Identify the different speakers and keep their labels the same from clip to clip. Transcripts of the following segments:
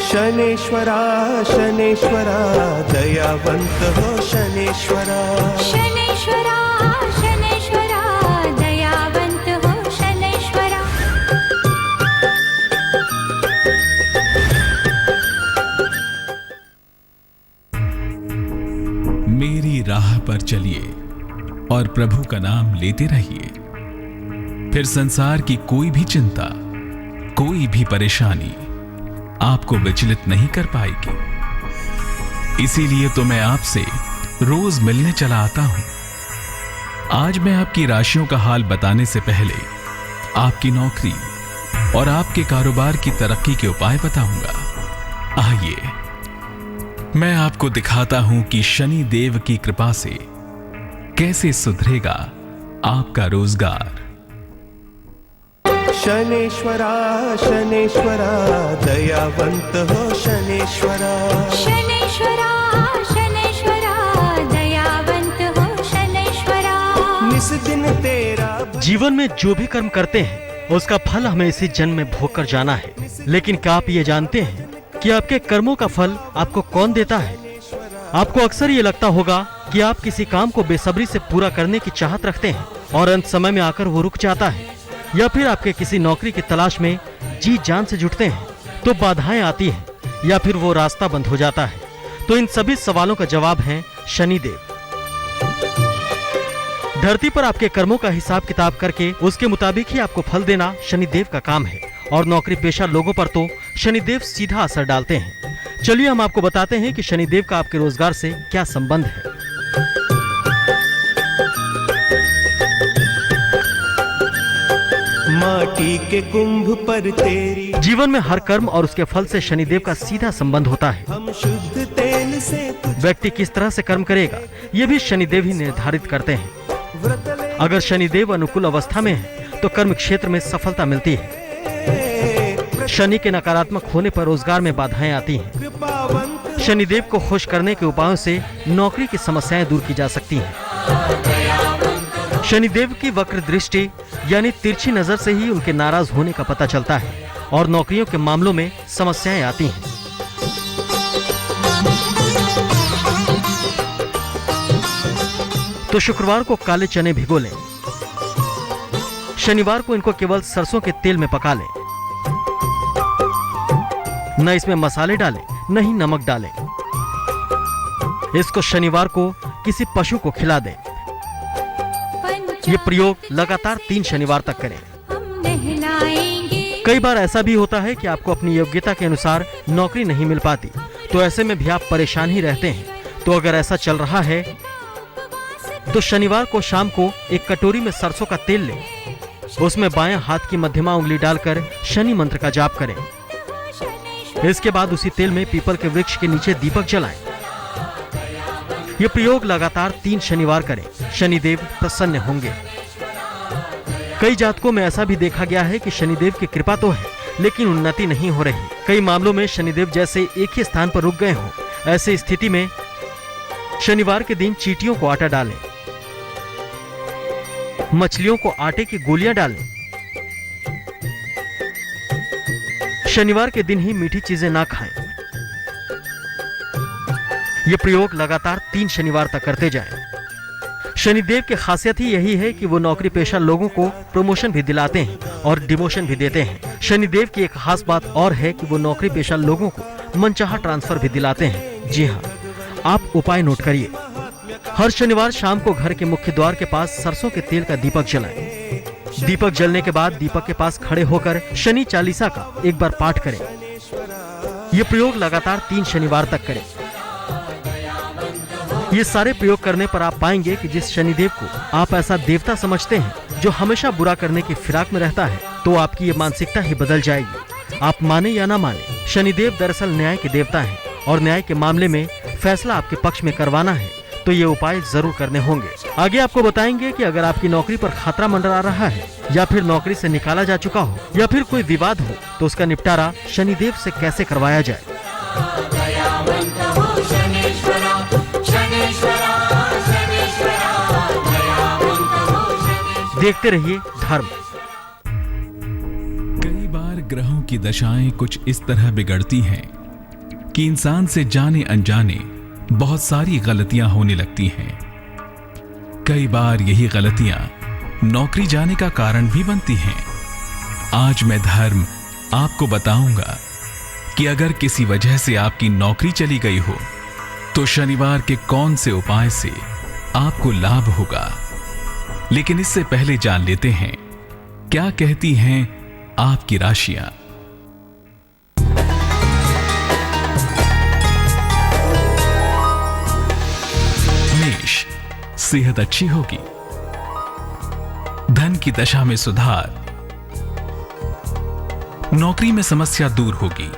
Speaker 1: शनेश्वरा शनेश्वरा दयावंत हो शनेश्वरा।
Speaker 2: शनेश्वरा शनेश्वरा दयावंत हो शनेश्वरा।
Speaker 3: मेरी राह पर चलिए और प्रभु का नाम लेते रहिए, फिर संसार की कोई भी चिंता, कोई भी परेशानी आपको विचलित नहीं कर पाएगी। इसीलिए तो मैं आपसे रोज मिलने चला आता हूं। आज मैं आपकी राशियों का हाल बताने से पहले आपकी नौकरी और आपके कारोबार की तरक्की के उपाय बताऊंगा। आइए मैं आपको दिखाता हूं कि शनि देव की कृपा से कैसे सुधरेगा आपका रोजगार।
Speaker 1: शनेश्वरा शनेश्वरा दयावंत हो शनेश्वरा।
Speaker 2: शनेश्वरा शनेश्वरा दयावंत हो शनेश्वरा।
Speaker 1: निस दिन तेरा
Speaker 4: जीवन में जो भी कर्म करते हैं उसका फल हमें इसी जन्म में भोग कर जाना है। लेकिन क्या आप ये जानते हैं कि आपके कर्मों का फल आपको कौन देता है? आपको अक्सर ये लगता होगा कि आप किसी काम को बेसब्री से पूरा करने की चाहत रखते हैं और अंत समय में आकर वो रुक जाता है, या फिर आपके किसी नौकरी की तलाश में जी जान से जुटते हैं तो बाधाएं आती हैं, या फिर वो रास्ता बंद हो जाता है। तो इन सभी सवालों का जवाब है शनिदेव। धरती पर आपके कर्मों का हिसाब किताब करके उसके मुताबिक ही आपको फल देना शनिदेव का काम है, और नौकरी पेशा लोगों पर तो शनिदेव सीधा असर डालते हैं। चलिए हम आपको बताते हैं कि शनिदेव का आपके रोजगार से क्या संबंध है।
Speaker 1: माटी के कुंभ पर तेरी
Speaker 4: जीवन में हर कर्म और उसके फल से शनिदेव का सीधा संबंध होता है।
Speaker 1: हम शुद्ध तेल से
Speaker 4: व्यक्ति किस तरह से कर्म करेगा ये भी शनिदेव ही निर्धारित करते हैं।
Speaker 1: व्रत ले
Speaker 4: अगर शनिदेव अनुकूल अवस्था में है तो कर्म क्षेत्र में सफलता मिलती है। शनि के नकारात्मक होने पर रोजगार में बाधाएं आती हैं।
Speaker 1: कृपावंत
Speaker 4: शनिदेव को खुश करने के उपायों से नौकरी की समस्याएं दूर की जा सकती हैं। शनिदेव की वक्र दृष्टि यानी तिरछी नजर से ही उनके नाराज होने का पता चलता है और नौकरियों के मामलों में समस्याएं आती हैं। तो शुक्रवार को काले चने भिगो लें। शनिवार को इनको केवल सरसों के तेल में पका लें। न इसमें मसाले डालें, न ही नमक डालें। इसको शनिवार को किसी पशु को खिला दें। ये प्रयोग लगातार 3 शनिवार तक करें।
Speaker 2: हम नहलाएंगे।
Speaker 4: कई बार ऐसा भी होता है कि आपको अपनी योग्यता के अनुसार नौकरी नहीं मिल पाती, तो ऐसे में भी आप परेशान ही रहते हैं। तो अगर ऐसा चल रहा है तो शनिवार को शाम को एक कटोरी में सरसों का तेल लें। उसमें बायां हाथ की मध्यमा उंगली डालकर शनि मंत्र का जाप करें। इसके बाद उसी तेल में पीपल के वृक्ष के नीचे दीपक जलाएं। ये प्रयोग लगातार 3 शनिवार करें। शनिदेव प्रसन्न होंगे। कई जातकों में ऐसा भी देखा गया है कि शनिदेव की कृपा तो है लेकिन उन्नति नहीं हो रही। कई मामलों में शनिदेव जैसे एक ही स्थान पर रुक गए हों। ऐसी स्थिति में शनिवार के दिन चींटियों को आटा डालें, मछलियों को आटे की गोलियां डालें। शनिवार के दिन ही मीठी चीजें ना खाएं। ये प्रयोग लगातार 3 शनिवार तक करते जाएं। शनिदेव की खासियत ही यही है कि वो नौकरी पेशा लोगों को प्रमोशन भी दिलाते हैं और डिमोशन भी देते हैं। शनिदेव की एक खास बात और है कि वो नौकरी पेशा लोगों को मनचाहा ट्रांसफर भी दिलाते हैं। जी हाँ, आप उपाय नोट करिए। हर शनिवार शाम को घर के मुख्य द्वार के पास सरसों के तेल का दीपक जलाएं। दीपक जलने के बाद दीपक के पास खड़े होकर शनि चालीसा का एक बार पाठ करें। ये प्रयोग लगातार 3 शनिवार तक करें। ये सारे प्रयोग करने पर आप पाएंगे कि जिस शनिदेव को आप ऐसा देवता समझते हैं जो हमेशा बुरा करने की फिराक में रहता है, तो आपकी ये मानसिकता ही बदल जाएगी। आप माने या ना माने, शनिदेव दरअसल न्याय के देवता हैं और न्याय के मामले में फैसला आपके पक्ष में करवाना है तो ये उपाय जरूर करने होंगे। आगे आपको बताएंगे कि अगर आपकी नौकरी पर खतरा मंडरा रहा है या फिर नौकरी से निकाला जा चुका हो या फिर कोई विवाद हो तो उसका निपटारा शनिदेव से कैसे करवाया जाए। देखते रहिए धर्म।
Speaker 3: कई बार ग्रहों की दशाएं कुछ इस तरह बिगड़ती हैं कि इंसान से जाने अनजाने बहुत सारी गलतियां होने लगती हैं। कई बार यही गलतियां नौकरी जाने का कारण भी बनती हैं। आज मैं धर्म आपको बताऊंगा कि अगर किसी वजह से आपकी नौकरी चली गई हो तो शनिवार के कौन से उपाय से आपको लाभ होगा। लेकिन इससे पहले जान लेते हैं क्या कहती हैं आपकी राशियां। मेष, सेहत अच्छी होगी, धन की दशा में सुधार, नौकरी में समस्या दूर होगी,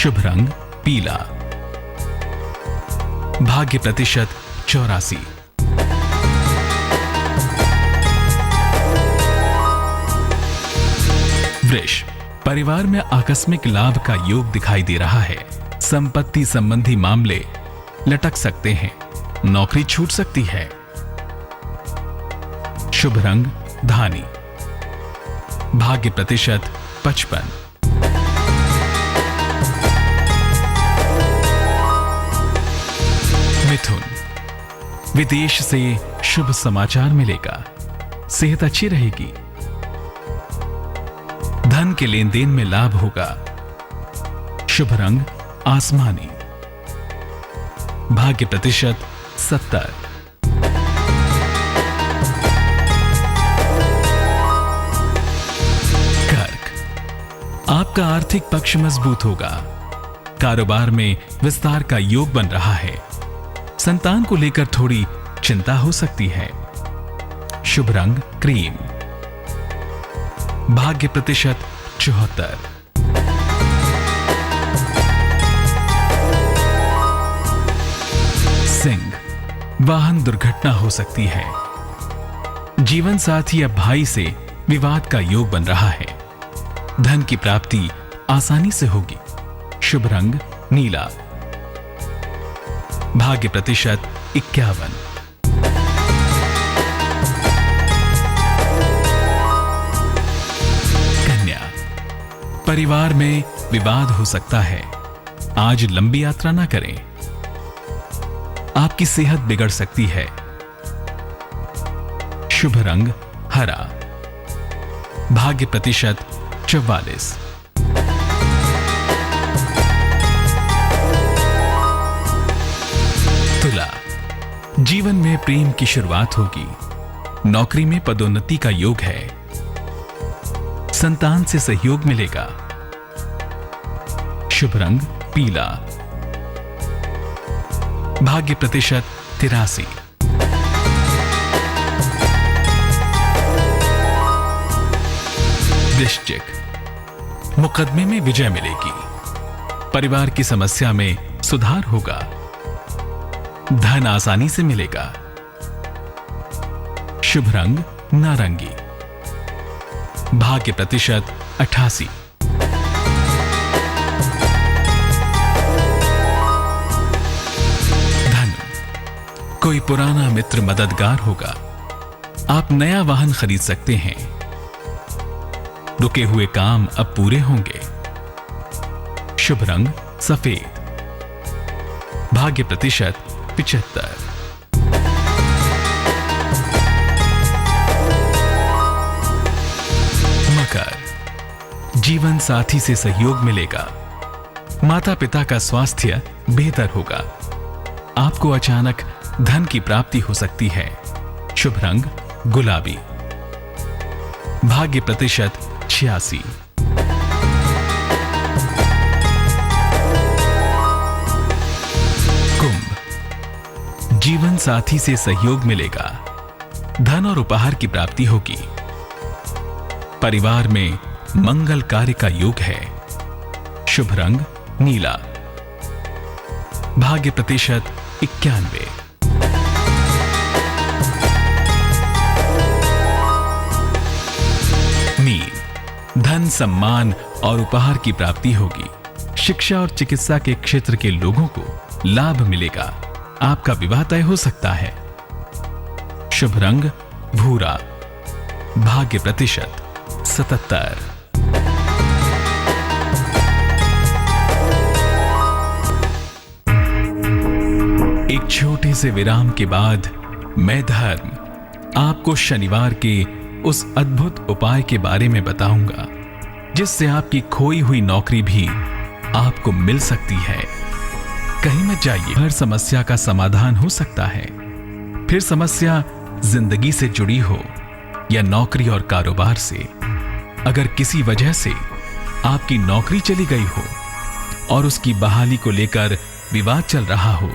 Speaker 3: शुभ रंग पीला, भाग्य प्रतिशत 84। वृष, परिवार में आकस्मिक लाभ का योग दिखाई दे रहा है। संपत्ति संबंधी मामले लटक सकते हैं, नौकरी छूट सकती है। शुभ रंग धानी, भाग्य प्रतिशत 55। मिथुन, विदेश से शुभ समाचार मिलेगा, सेहत अच्छी रहेगी, धन के लेन देन में लाभ होगा। शुभ रंग आसमानी, भाग्य प्रतिशत 70। कर्क, आपका आर्थिक पक्ष मजबूत होगा, कारोबार में विस्तार का योग बन रहा है, संतान को लेकर थोड़ी चिंता हो सकती है। शुभ रंग क्रीम, भाग्य प्रतिशत 74। सिंह, वाहन दुर्घटना हो सकती है, जीवन साथी या भाई से विवाद का योग बन रहा है, धन की प्राप्ति आसानी से होगी। शुभ रंग नीला, भाग्य प्रतिशत 51। कन्या, परिवार में विवाद हो सकता है, आज लंबी यात्रा ना करें, आपकी सेहत बिगड़ सकती है। शुभ रंग हरा, भाग्य प्रतिशत 44। तुला, जीवन में प्रेम की शुरुआत होगी, नौकरी में पदोन्नति का योग है, संतान से सहयोग मिलेगा। शुभ रंग पीला, भाग्य प्रतिशत 83। वृश्चिक, मुकदमे में विजय मिलेगी, परिवार की समस्या में सुधार होगा, धन आसानी से मिलेगा। शुभ रंग नारंगी, भाग्य प्रतिशत 88। धन, कोई पुराना मित्र मददगार होगा, आप नया वाहन खरीद सकते हैं, रुके हुए काम अब पूरे होंगे। शुभ रंग सफेद, भाग्य प्रतिशत 75। मकर, जीवन साथी से सहयोग मिलेगा, माता पिता का स्वास्थ्य बेहतर होगा, आपको अचानक धन की प्राप्ति हो सकती है। शुभ रंग गुलाबी, भाग्य प्रतिशत 86। कुंभ, जीवन साथी से सहयोग मिलेगा, धन और उपहार की प्राप्ति होगी, परिवार में मंगल कार्य का योग है। शुभ रंग नीला, भाग्य प्रतिशत 91। मीन, धन सम्मान और उपहार की प्राप्ति होगी, शिक्षा और चिकित्सा के क्षेत्र के लोगों को लाभ मिलेगा, आपका विवाह तय हो सकता है। शुभ रंग भूरा, भाग्य प्रतिशत 77। छोटे से विराम के बाद मैं धर्म आपको शनिवार के उस अद्भुत उपाय के बारे में बताऊंगा जिससे आपकी खोई हुई नौकरी भी आपको मिल सकती है। कहीं मत जाइए, हर समस्या का समाधान हो सकता है। फिर समस्या जिंदगी से जुड़ी हो या नौकरी और कारोबार से। अगर किसी वजह से आपकी नौकरी चली गई हो और उसकी बहाली को लेकर विवाद चल रहा हो,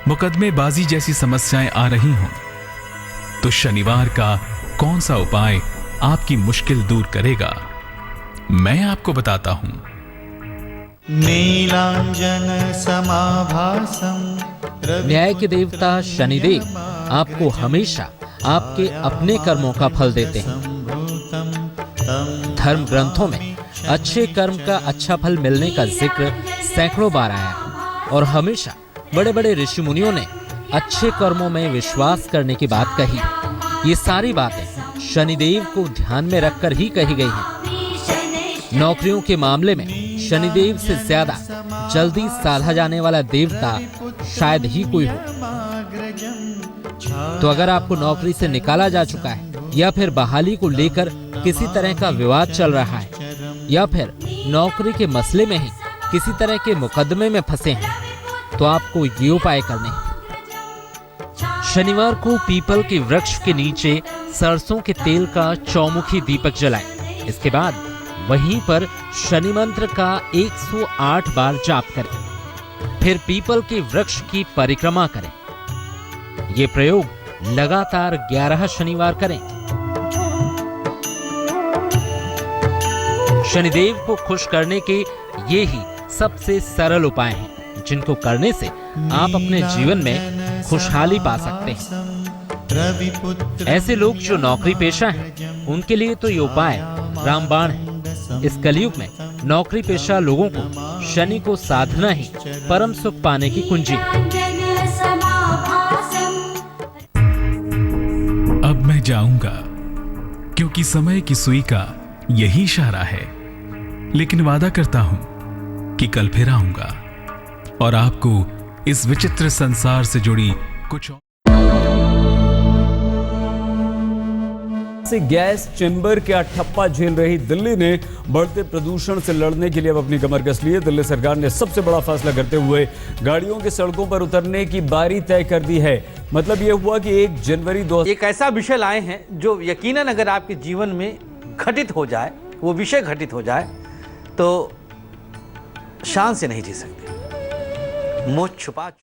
Speaker 3: मुकदमेबाजी जैसी समस्याएं आ रही हों, तो शनिवार का कौन सा उपाय आपकी मुश्किल दूर करेगा, मैं आपको बताता हूं।
Speaker 5: नीलांजन समाभासम
Speaker 6: न्याय के देवता शनिदेव आपको हमेशा आपके अपने कर्मों का फल देते हैं। धर्म ग्रंथों में अच्छे कर्म का अच्छा फल मिलने का जिक्र सैकड़ों बार आया है और हमेशा बड़े बड़े ऋषि मुनियों ने अच्छे कर्मों में विश्वास करने की बात कही। ये सारी बातें शनिदेव को ध्यान में रखकर ही कही गई हैं। नौकरियों के मामले में शनिदेव से ज्यादा जल्दी साधा जाने वाला देवता शायद ही कोई हो। तो अगर आपको नौकरी से निकाला जा चुका है या फिर बहाली को लेकर किसी तरह का विवाद चल रहा है या फिर नौकरी के मसले में ही किसी तरह के मुकदमे में फंसे हैं, तो आपको ये उपाय करने हैं। शनिवार को पीपल के वृक्ष के नीचे सरसों के तेल का चौमुखी दीपक जलाएं। इसके बाद वहीं पर शनि मंत्र का 108 बार जाप करें। फिर पीपल के वृक्ष की परिक्रमा करें। ये प्रयोग लगातार 11 शनिवार करें। शनिदेव को खुश करने के ये ही सबसे सरल उपाय हैं, जिनको करने से आप अपने जीवन में खुशहाली पा सकते हैं। ऐसे लोग जो नौकरी पेशा हैं, उनके लिए तो ये उपाय रामबाण है। इस कलयुग में नौकरी पेशा लोगों को शनि को साधना ही परम सुख पाने की कुंजी है।
Speaker 3: अब मैं जाऊंगा क्योंकि समय की सुई का यही इशारा है, लेकिन वादा करता हूं कि कल फिर आऊंगा और आपको इस विचित्र संसार से जुड़ी कुछ
Speaker 7: से गैस चेंबर का ठप्पा झेल रही दिल्ली ने बढ़ते प्रदूषण से लड़ने के लिए अब अपनी कमर कस ली है। दिल्ली सरकार ने सबसे बड़ा फैसला करते हुए गाड़ियों के सड़कों पर उतरने की बारी तय कर दी है। मतलब यह हुआ कि 1 जनवरी 2000
Speaker 8: एक ऐसा विषय लाए हैं जो यकीनन अगर आपके जीवन में घटित हो जाए, वो विषय घटित हो जाए, तो शान से नहीं जी सकते। मुँह छुपा